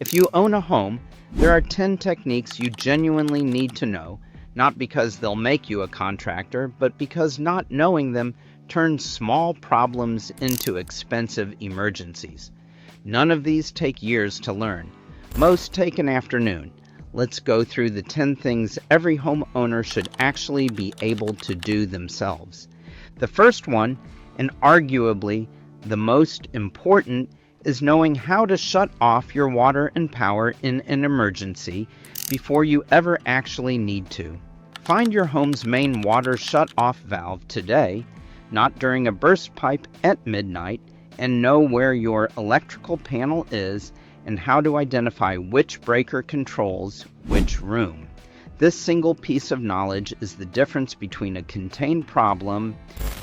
If you own a home, there are 10 techniques you genuinely need to know, not because they'll make you a contractor, but because not knowing them turns small problems into expensive emergencies. None of these take years to learn. Most take an afternoon. Let's go through the 10 things every homeowner should actually be able to do themselves. The first one, and arguably the most important, is knowing how to shut off your water and power in an emergency before you ever actually need to. Find your home's main water shut-off valve today, not during a burst pipe at midnight, and know where your electrical panel is and how to identify which breaker controls which room. This single piece of knowledge is the difference between a contained problem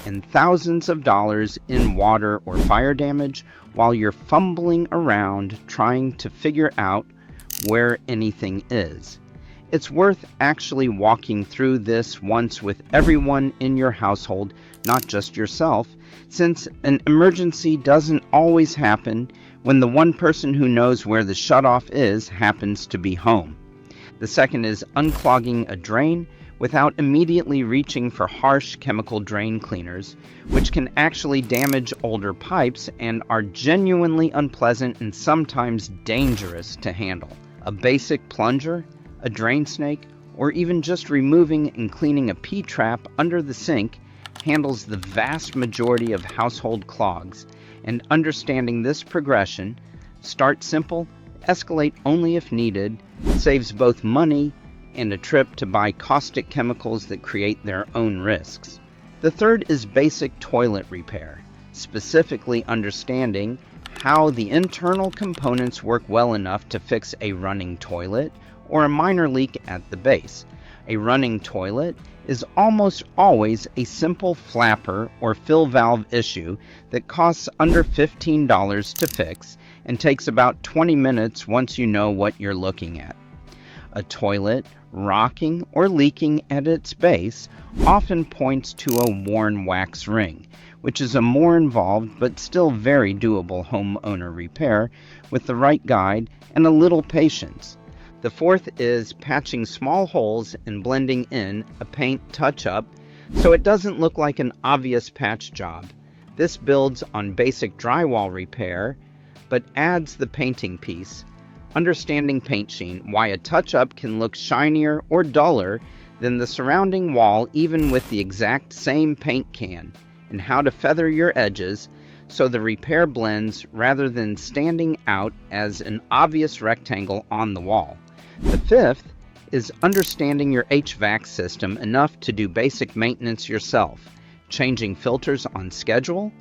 and thousands of dollars in water or fire damage while you're fumbling around trying to figure out where anything is. It's worth actually walking through this once with everyone in your household, not just yourself, since an emergency doesn't always happen when the one person who knows where the shutoff is happens to be home. The second is unclogging a drain without immediately reaching for harsh chemical drain cleaners, which can actually damage older pipes and are genuinely unpleasant and sometimes dangerous to handle. A basic plunger, a drain snake, or even just removing and cleaning a P-trap under the sink handles the vast majority of household clogs, and understanding this progression, start simple, escalate only if needed, saves both money and a trip to buy caustic chemicals that create their own risks. The third is basic toilet repair, specifically understanding how the internal components work well enough to fix a running toilet or a minor leak at the base. A running toilet is almost always a simple flapper or fill valve issue that costs under $15 to fix and takes about 20 minutes once you know what you're looking at. A toilet rocking or leaking at its base often points to a worn wax ring, which is a more involved but still very doable homeowner repair with the right guide and a little patience. The fourth is patching small holes and blending in a paint touch-up so it doesn't look like an obvious patch job. This builds on basic drywall repair, but adds the painting piece, understanding paint sheen, why a touch-up can look shinier or duller than the surrounding wall even with the exact same paint can, and how to feather your edges so the repair blends rather than standing out as an obvious rectangle on the wall. The fifth is understanding your HVAC system enough to do basic maintenance yourself, changing filters on schedule,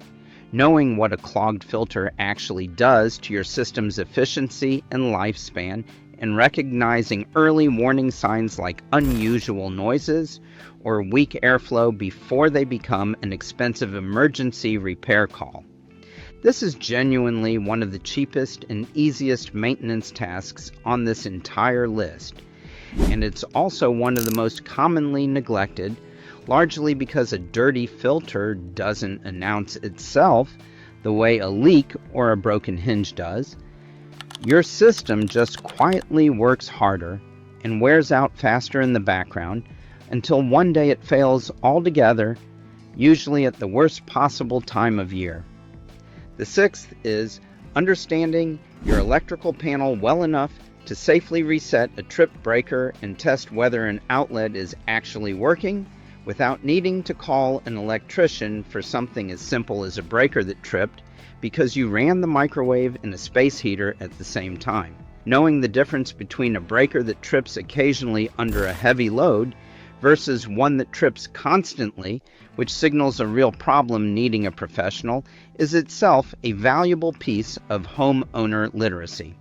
knowing what a clogged filter actually does to your system's efficiency and lifespan, and recognizing early warning signs like unusual noises or weak airflow before they become an expensive emergency repair call. This is genuinely one of the cheapest and easiest maintenance tasks on this entire list, and it's also one of the most commonly neglected, largely because a dirty filter doesn't announce itself the way a leak or a broken hinge does. Your system just quietly works harder and wears out faster in the background until one day it fails altogether, usually at the worst possible time of year. The sixth is understanding your electrical panel well enough to safely reset a tripped breaker and test whether an outlet is actually working without needing to call an electrician for something as simple as a breaker that tripped because you ran the microwave and a space heater at the same time. Knowing the difference between a breaker that trips occasionally under a heavy load versus one that trips constantly, which signals a real problem needing a professional, is itself a valuable piece of homeowner literacy.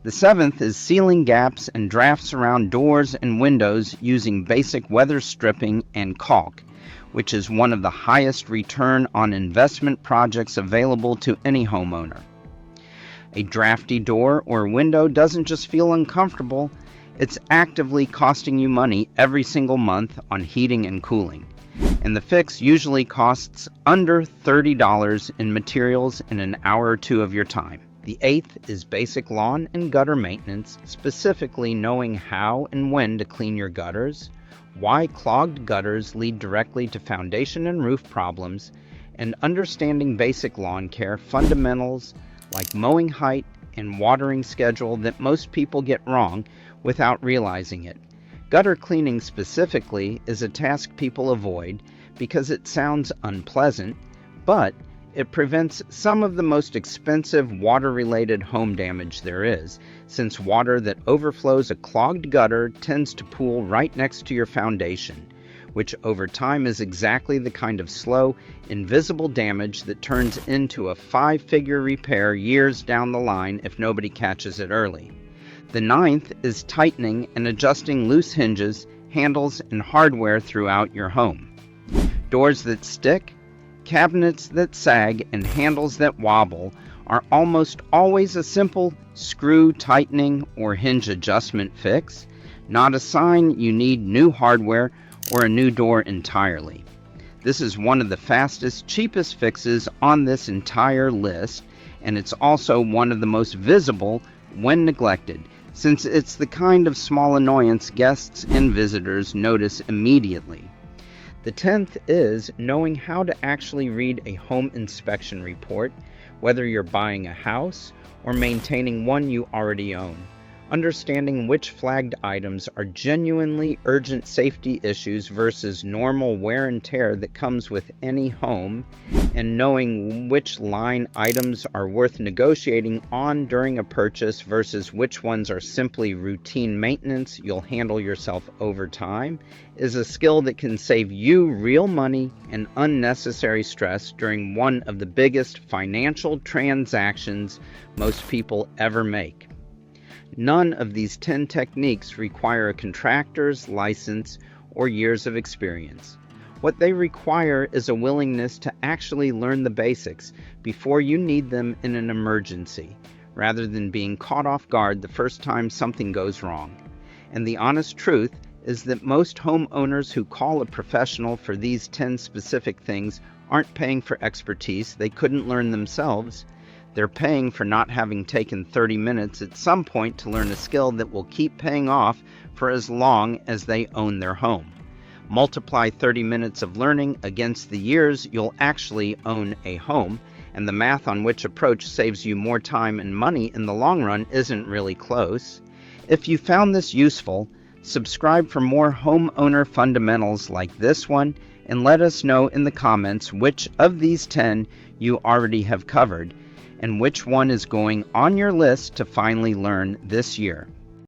The seventh is sealing gaps and drafts around doors and windows using basic weather stripping and caulk, which is one of the highest return on investment projects available to any homeowner. A drafty door or window doesn't just feel uncomfortable, it's actively costing you money every single month on heating and cooling. And the fix usually costs under $30 in materials in an hour or two of your time. The eighth is basic lawn and gutter maintenance, specifically knowing how and when to clean your gutters, why clogged gutters lead directly to foundation and roof problems, and understanding basic lawn care fundamentals like mowing height and watering schedule that most people get wrong without realizing it. Gutter cleaning specifically is a task people avoid because it sounds unpleasant, but it prevents some of the most expensive water-related home damage there is, since water that overflows a clogged gutter tends to pool right next to your foundation, which over time is exactly the kind of slow, invisible damage that turns into a 5-figure repair years down the line if nobody catches it early. The ninth is tightening and adjusting loose hinges, handles, and hardware throughout your home. Doors that stick, cabinets that sag, and handles that wobble are almost always a simple screw tightening or hinge adjustment fix, not a sign you need new hardware or a new door entirely. This is one of the fastest, cheapest fixes on this entire list, and it's also one of the most visible when neglected, since it's the kind of small annoyance guests and visitors notice immediately. The 10th is knowing how to actually read a home inspection report, whether you're buying a house or maintaining one you already own. Understanding which flagged items are genuinely urgent safety issues versus normal wear and tear that comes with any home, and knowing which line items are worth negotiating on during a purchase versus which ones are simply routine maintenance you'll handle yourself over time is a skill that can save you real money and unnecessary stress during one of the biggest financial transactions most people ever make. None of these 10 techniques require a contractor's license or years of experience. What they require is a willingness to actually learn the basics before you need them in an emergency, rather than being caught off guard the first time something goes wrong. And the honest truth is that most homeowners who call a professional for these 10 specific things aren't paying for expertise they couldn't learn themselves. They're paying for not having taken 30 minutes at some point to learn a skill that will keep paying off for as long as they own their home. Multiply 30 minutes of learning against the years you'll actually own a home, and the math on which approach saves you more time and money in the long run isn't really close. If you found this useful, subscribe for more homeowner fundamentals like this one, and let us know in the comments which of these 10 you already have covered, and which one is going on your list to finally learn this year.